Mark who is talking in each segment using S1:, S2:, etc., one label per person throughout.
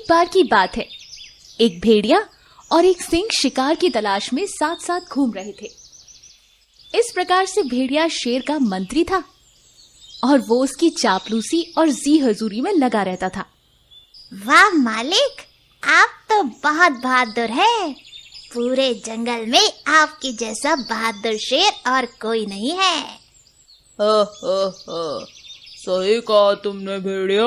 S1: बार की बात है, एक भेड़िया और एक सिंह शिकार की तलाश में साथ साथ घूम रहे थे। इस प्रकार से भेड़िया शेर का मंत्री था और वो उसकी चापलूसी और जी हजूरी में लगा रहता था।
S2: वाह मालिक, आप तो बहुत बहादुर हैं। पूरे जंगल में आपके जैसा बहादुर शेर और कोई नहीं है।
S3: सही कहा तुमने भेड़िया,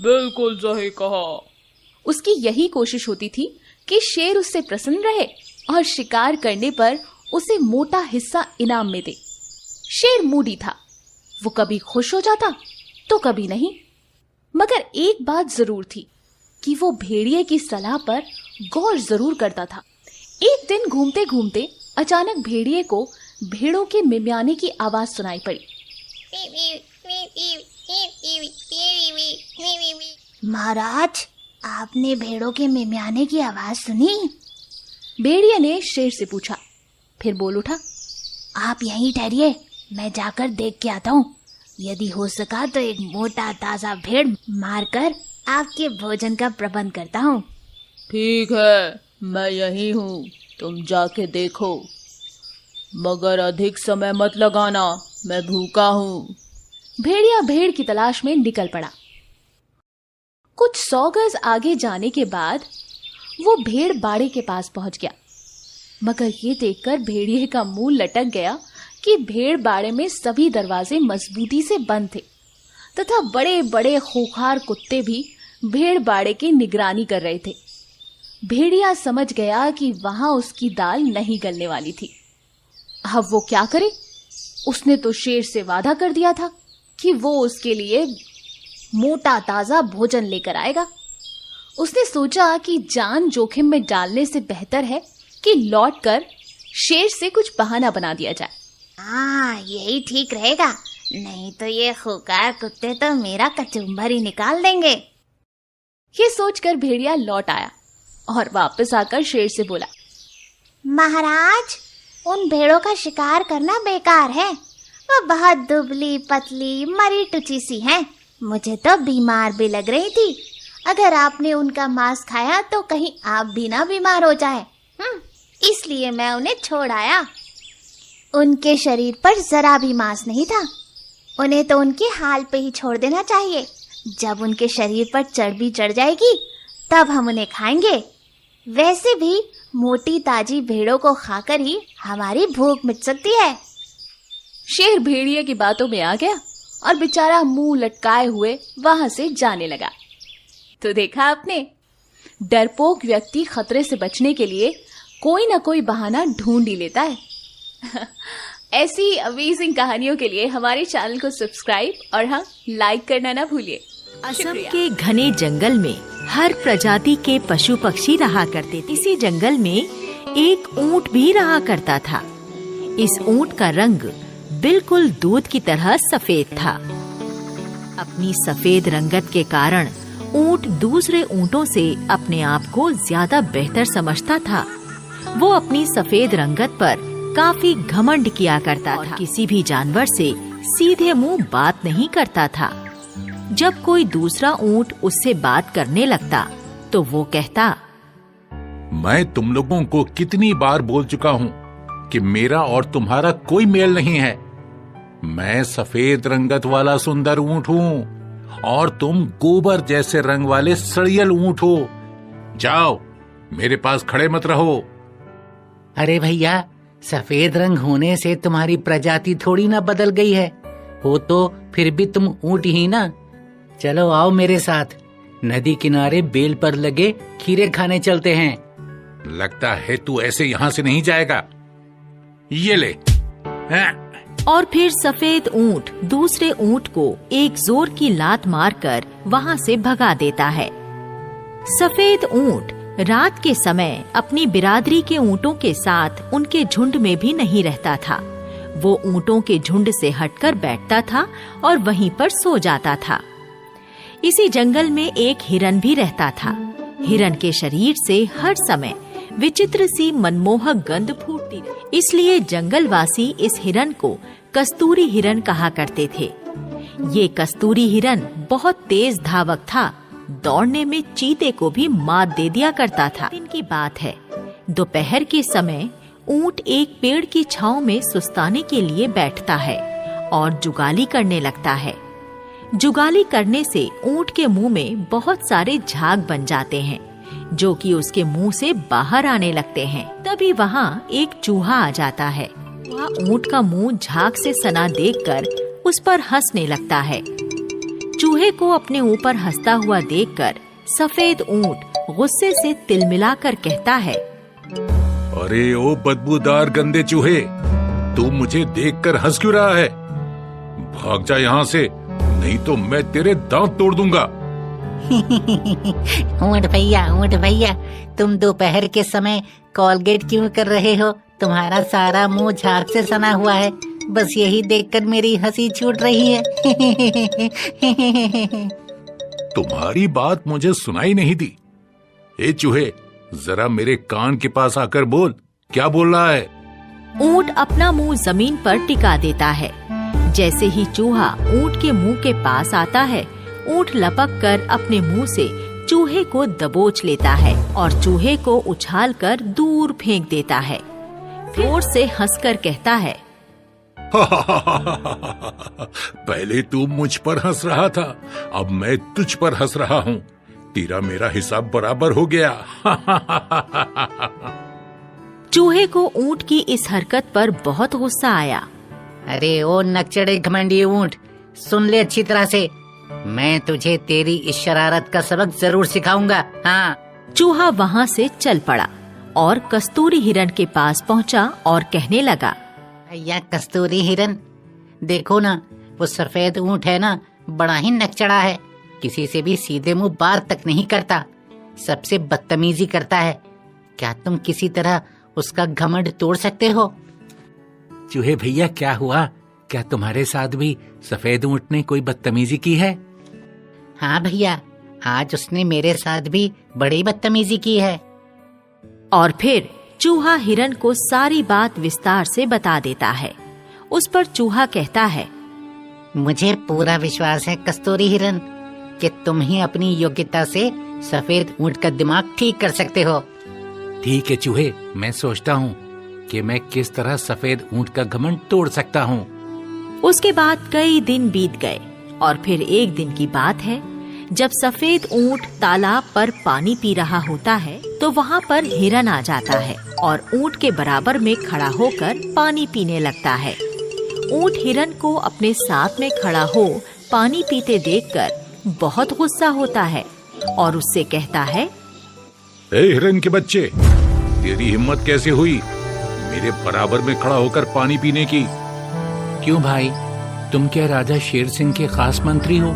S3: बिल्कुल सही कहा।
S1: उसकी यही कोशिश होती थी कि शेर उससे प्रसन्न रहे और शिकार करने पर उसे मोटा हिस्सा इनाम में दे। शेर मूडी था, वो कभी खुश हो जाता तो कभी नहीं, मगर एक बात जरूर थी कि वो भेड़िए की सलाह पर गौर जरूर करता था। एक दिन घूमते घूमते अचानक भेड़िए को भेड़ों के मिमियाने की आवाज सुनाई पड़ी।
S2: महाराज, आपने भेड़ों के मिमियाने की आवाज सुनी?
S1: भेड़िए ने शेर से पूछा, फिर बोल उठा,
S2: आप यहीं ठहरिए, मैं जाकर देख के आता हूँ। यदि हो सका तो एक मोटा ताजा भेड़ मारकर आपके भोजन का प्रबंध करता हूँ।
S3: ठीक है, मैं यहीं हूँ, तुम जाके देखो, मगर अधिक समय मत लगाना, मैं भूखा हूँ।
S1: भेड़िया भेड़ की तलाश में निकल पड़ा। कुछ 100 गज आगे जाने के बाद वो भेड़ बाड़े के पास पहुंच गया, मगर ये देखकर भेड़िए का मुंह लटक गया कि भेड़ बाड़े में सभी दरवाजे मजबूती से बंद थे तथा बड़े बड़े खूंखार कुत्ते भी भेड़ बाड़े की निगरानी कर रहे थे। भेड़िया समझ गया कि वहां उसकी दाल नहीं गलने वाली थी। अब वो क्या करे? उसने तो शेर से वादा कर दिया था कि वो उसके लिए मोटा ताजा भोजन लेकर आएगा। उसने सोचा कि जान जोखिम में डालने से बेहतर है कि लौटकर शेर से कुछ बहाना बना दिया जाए।
S2: हाँ, यही ठीक रहेगा, नहीं तो ये खूंखार कुत्ते तो मेरा कचुम्बर ही निकाल देंगे।
S1: ये सोचकर भेड़िया लौट आया और वापस आकर शेर से बोला,
S2: महाराज, उन भेड़ों का शिकार करना बेकार है। वो बहुत दुबली पतली मरी टुची सी हैं। मुझे तो बीमार भी लग रही थी। अगर आपने उनका मांस खाया तो कहीं आप भी ना बीमार हो जाए, इसलिए मैं उन्हें छोड़ आया। उनके शरीर पर जरा भी मांस नहीं था। उन्हें तो उनके हाल पे ही छोड़ देना चाहिए। जब उनके शरीर पर चर्बी चढ़ जाएगी तब हम उन्हें खाएंगे। वैसे भी मोटी ताजी भेड़ों को खाकर ही हमारी भूख मिट सकती है।
S1: शेर भेड़िए की बातों में आ गया और बेचारा मुंह लटकाए हुए वहां से जाने लगा। तो देखा आपने, डरपोक व्यक्ति खतरे से बचने के लिए कोई ना कोई बहाना ढूंढ ही लेता है। ऐसी अमेजिंग कहानियों के लिए हमारे चैनल को सब्सक्राइब और हाँ, लाइक करना ना भूलिए।
S4: असम के घने जंगल में हर प्रजाति के पशु पक्षी रहा करते थे। इसी जंगल में एक ऊंट भी रहा करता था। इस ऊंट का रंग बिल्कुल दूध की तरह सफेद था। अपनी सफेद रंगत के कारण ऊंट दूसरे ऊंटों से अपने आप को ज्यादा बेहतर समझता था। वो अपनी सफेद रंगत पर काफी घमंड किया करता था। किसी भी जानवर से सीधे मुंह बात नहीं करता था। जब कोई दूसरा ऊंट उससे बात करने लगता तो वो कहता,
S5: मैं तुम लोगों को कितनी बार बोल चुका हूँ कि मेरा और तुम्हारा कोई मेल नहीं है। मैं सफेद रंगत वाला सुंदर ऊंट हूँ और तुम गोबर जैसे रंग वाले सड़ियल ऊंट हो। जाओ, मेरे पास खड़े मत रहो।
S6: अरे भैया, सफेद रंग होने से तुम्हारी प्रजाति थोड़ी ना बदल गई है। हो तो फिर भी तुम ऊंट ही ना। चलो आओ मेरे साथ, नदी किनारे बेल पर लगे खीरे खाने चलते हैं।
S5: लगता है तू ऐसे यहाँ से नहीं जाएगा। ये ले।
S4: और फिर सफेद ऊंट दूसरे ऊंट को एक जोर की लात मारकर वहाँ से भगा देता है। सफेद ऊंट रात के समय अपनी बिरादरी के ऊंटों के साथ उनके झुंड में भी नहीं रहता था। वो ऊंटों के झुंड से हटकर बैठता था और वहीं पर सो जाता था। इसी जंगल में एक हिरन भी रहता था। हिरन के शरीर से हर समय विचित्र सी मनमोहक गंध फूटती, इसलिए जंगलवासी इस हिरन को कस्तूरी हिरन कहा करते थे। ये कस्तूरी हिरन बहुत तेज धावक था। दौड़ने में चीते को भी मात दे दिया करता था। दिन की बात है, दोपहर के समय ऊंट एक पेड़ की छांव में सुस्ताने के लिए बैठता है और जुगाली करने लगता है। जुगाली करने से ऊंट के मुंह में बहुत सारे झाग बन जाते हैं, जो कि उसके मुंह से बाहर आने लगते हैं। तभी वहाँ एक चूहा आ जाता है। वह ऊंट का मुंह झाग से सना देखकर उस पर हंसने लगता है। चूहे को अपने ऊपर हंसता हुआ देखकर सफेद ऊंट गुस्से से तिलमिलाकर कहता है,
S5: अरे ओ बदबूदार गंदे चूहे, तू मुझे देखकर हंस क्यों रहा है? भाग जा यहाँ से, नहीं तो मैं तेरे दांत तोड़ दूंगा।
S6: ऊंट भैया, तुम दोपहर के समय कॉलगेट क्यों कर रहे हो? तुम्हारा सारा मुंह झाग से सना हुआ है, बस यही देखकर मेरी हंसी छूट रही है।
S5: तुम्हारी बात मुझे सुनाई नहीं दी। ए चूहे, जरा मेरे कान के पास आकर बोल, क्या बोल रहा है?
S4: ऊंट अपना मुंह जमीन पर टिका देता है। जैसे ही चूहा ऊंट के मुंह के पास आता है, ऊंट लपक कर अपने मुंह से चूहे को दबोच लेता है और चूहे को उछालकर दूर फेंक देता है। जोर से हंसकर कहता है,
S5: पहले तू मुझ पर हंस रहा था, अब मैं तुझ पर हंस रहा हूँ। तेरा मेरा हिसाब बराबर हो गया।
S4: चूहे को ऊंट की इस हरकत पर बहुत गुस्सा आया।
S6: अरे ओ नकचड़े घमंडी ऊंट, सुन ले अच्छी तरह से, मैं तुझे तेरी इस शरारत का सबक जरूर सिखाऊंगा। हाँ।
S4: चूहा वहाँ से चल पड़ा और कस्तूरी हिरन के पास पहुँचा और कहने लगा,
S6: भैया कस्तूरी हिरन, देखो ना, वो सफेद ऊंट है ना, बड़ा ही नकचड़ा है, किसी से भी सीधे मुंह बात तक नहीं करता, सबसे बदतमीजी करता है। क्या तुम किसी तरह उसका घमंड तोड़ सकते हो? चूहे भैया, क्या हुआ? क्या तुम्हारे साथ भी सफेद ऊंट ने कोई बदतमीजी की है? हाँ भैया, आज उसने मेरे साथ भी बड़ी बदतमीजी की है।
S4: और फिर चूहा हिरन को सारी बात विस्तार से बता देता है। उस पर चूहा कहता है,
S6: मुझे पूरा विश्वास है कस्तूरी हिरन कि तुम ही अपनी योग्यता से सफेद ऊंट का दिमाग ठीक कर सकते हो। ठीक है चूहे, मैं सोचता हूँ कि मैं किस तरह सफेद ऊंट का घमंड तोड़ सकता हूँ।
S4: उसके बाद कई दिन बीत गए और फिर एक दिन की बात है, जब सफेद ऊंट तालाब पर पानी पी रहा होता है तो वहाँ पर हिरन आ जाता है और ऊंट के बराबर में खड़ा होकर पानी पीने लगता है। ऊंट हिरन को अपने साथ में खड़ा हो पानी पीते देखकर बहुत गुस्सा होता है और उससे कहता है,
S5: ए हिरन के बच्चे, तेरी हिम्मत कैसे हुई मेरे बराबर में खड़ा होकर पानी पीने की?
S6: क्यों भाई, तुम क्या राजा शेर सिंह के खास मंत्री हो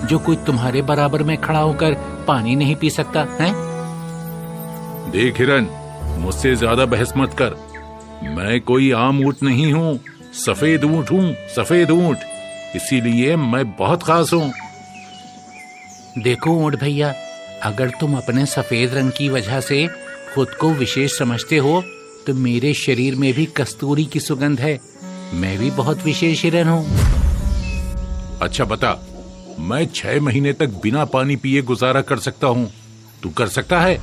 S6: जो कोई तुम्हारे बराबर में खड़ा होकर पानी नहीं पी सकता है?
S5: देख हिरन, मुझसे ज्यादा बहस मत कर। मैं कोई आम ऊंट नहीं हूँ, सफेद ऊंट हूँ, सफेद ऊंट, इसीलिए मैं बहुत खास हूँ।
S6: देखो ऊंट भैया, अगर तुम अपने सफेद रंग की वजह से खुद को विशेष समझते हो तो मेरे शरीर में भी कस्तूरी की सुगंध है। मैं भी बहुत विशेष हिरन हूँ।
S5: अच्छा बता, मैं 6 महीने तक बिना पानी पिए गुजारा कर सकता हूँ, तू कर सकता है?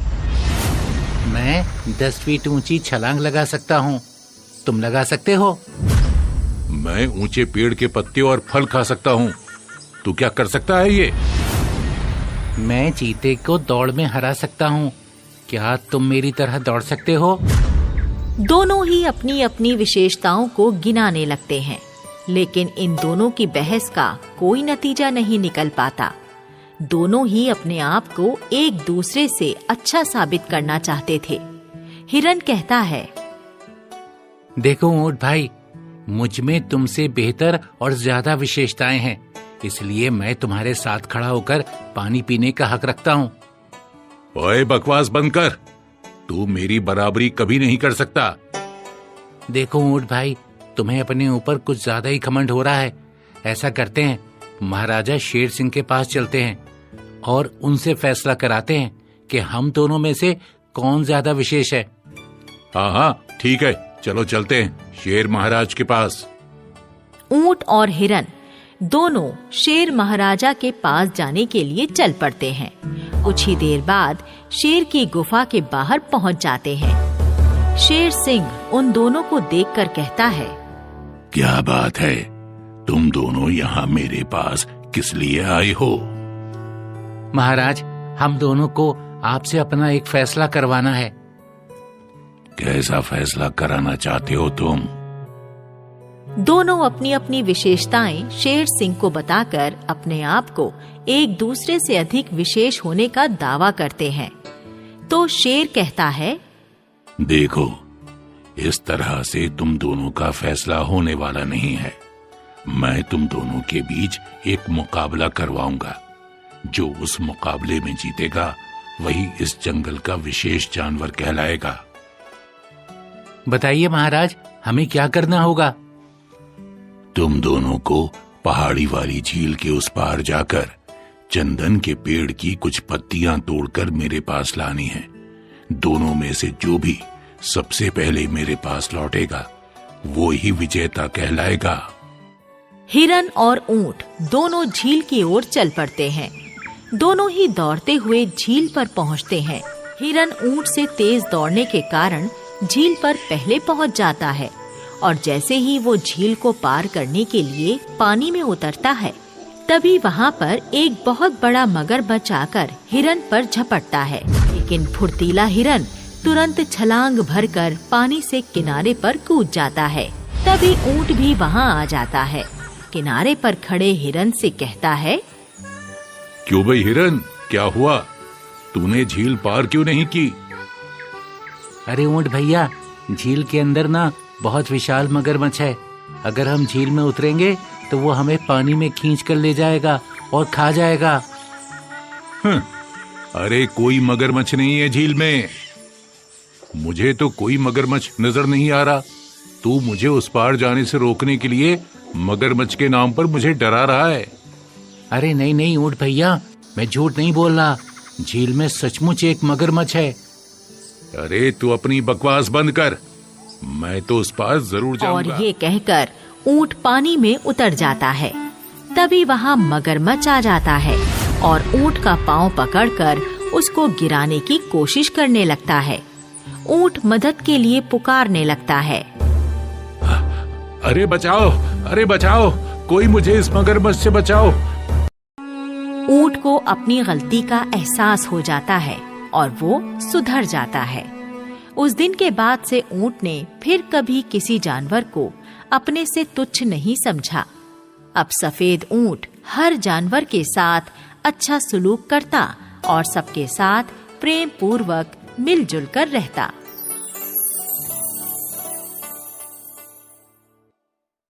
S6: मैं 10 फीट ऊंची छलांग लगा सकता हूँ, तुम लगा सकते हो?
S5: मैं ऊंचे पेड़ के पत्ते और फल खा सकता हूँ, तू क्या कर सकता है ये?
S6: मैं चीते को दौड़ में हरा सकता हूँ, क्या तुम मेरी तरह दौड़ सकते हो?
S4: दोनों ही अपनी अपनी विशेषताओं को गिनाने लगते हैं, लेकिन इन दोनों की बहस का कोई नतीजा नहीं निकल पाता। दोनों ही अपने आप को एक दूसरे से अच्छा साबित करना चाहते थे। हिरन कहता है,
S6: देखो ऊंट भाई, मुझ में तुमसे बेहतर और ज्यादा विशेषताएं हैं, इसलिए मैं तुम्हारे साथ खड़ा होकर पानी पीने का हक रखता हूँ।
S5: ओए बकवास बंद कर, तू मेरी बराबरी कभी नहीं कर सकता।
S6: देखो ऊंट भाई, तुम्हें अपने ऊपर कुछ ज्यादा ही घमंड हो रहा है। ऐसा करते हैं, महाराजा शेर सिंह के पास चलते हैं और उनसे फैसला कराते हैं कि हम दोनों में से कौन ज्यादा विशेष है।
S5: हाँ हाँ ठीक है, चलो चलते हैं शेर महाराज के पास।
S4: ऊंट और हिरन दोनों शेर महाराजा के पास जाने के लिए चल पड़ते हैं। कुछ ही देर बाद शेर की गुफा के बाहर पहुंच जाते हैं। शेर सिंह उन दोनों को देखकर कहता है,
S5: क्या बात है, तुम दोनों यहाँ मेरे पास किस लिए आए हो?
S6: महाराज, हम दोनों को आपसे अपना एक फैसला करवाना है।
S5: कैसा फैसला कराना चाहते हो तुम?
S4: दोनों अपनी अपनी विशेषताएं शेर सिंह को बताकर अपने आप को एक दूसरे से अधिक विशेष होने का दावा करते हैं। तो शेर कहता है,
S5: देखो, इस तरह से तुम दोनों का फैसला होने वाला नहीं है। मैं तुम दोनों के बीच एक मुकाबला करवाऊंगा। जो उस मुकाबले में जीतेगा वही इस जंगल का विशेष जानवर कहलाएगा।
S6: बताइए महाराज, हमें क्या करना होगा?
S5: तुम दोनों को पहाड़ी वाली झील के उस पार जाकर चंदन के पेड़ की कुछ पत्तियां तोड़कर मेरे पास लानी है। दोनों में से जो भी सबसे पहले मेरे पास लौटेगा वो ही विजेता कहलाएगा।
S4: हिरन और ऊंट दोनों झील की ओर चल पड़ते हैं। दोनों ही दौड़ते हुए झील पर पहुंचते हैं। हिरन ऊंट से तेज दौड़ने के कारण झील पर पहले पहुंच जाता है और जैसे ही वो झील को पार करने के लिए पानी में उतरता है, तभी वहाँ पर एक बहुत बड़ा मगरमच्छ आकर हिरन पर झपटता है। लेकिन फुर्तीला हिरन तुरंत छलांग भरकर पानी से किनारे पर कूद जाता है। तभी ऊंट भी वहाँ आ जाता है। किनारे पर खड़े हिरन से कहता है,
S5: क्यों भाई हिरन, क्या हुआ? तूने झील पार क्यों नहीं की?
S6: अरे ऊंट भैया, झील के अंदर ना बहुत विशाल मगरमच्छ है। अगर हम झील में उतरेंगे तो वो हमें पानी में खींच कर ले जाएगा और खा जाएगा।
S5: अरे कोई मगरमच्छ नहीं है झील में। मुझे तो कोई मगरमच्छ नजर नहीं आ रहा। तू मुझे उस पार जाने से रोकने के लिए मगरमच्छ के नाम पर मुझे डरा रहा है।
S6: अरे नहीं नहीं ऊंट भैया, मैं झूठ नहीं बोल रहा। झील में सचमुच एक मगरमच्छ है।
S5: अरे तू अपनी बकवास बंद कर, मैं तो उस पार जरूर जाऊंगा।
S4: और ये कहकर ऊंट पानी में उतर जाता है। तभी वहाँ मगरमच्छ आ जाता है और ऊंट का पांव पकड़कर उसको गिराने की कोशिश करने लगता है। ऊंट मदद के लिए पुकारने लगता है,
S5: अरे बचाओ, अरे बचाओ, कोई मुझे इस मगरमच्छ से बचाओ।
S4: ऊंट को अपनी गलती का एहसास हो जाता है और वो सुधर जाता है। उस दिन के बाद से ऊंट ने फिर कभी किसी जानवर को अपने से तुच्छ नहीं समझा। अब सफेद ऊंट हर जानवर के साथ अच्छा सलूक करता और सबके साथ प्रेम पूर्वक मिलजुल कर रहता।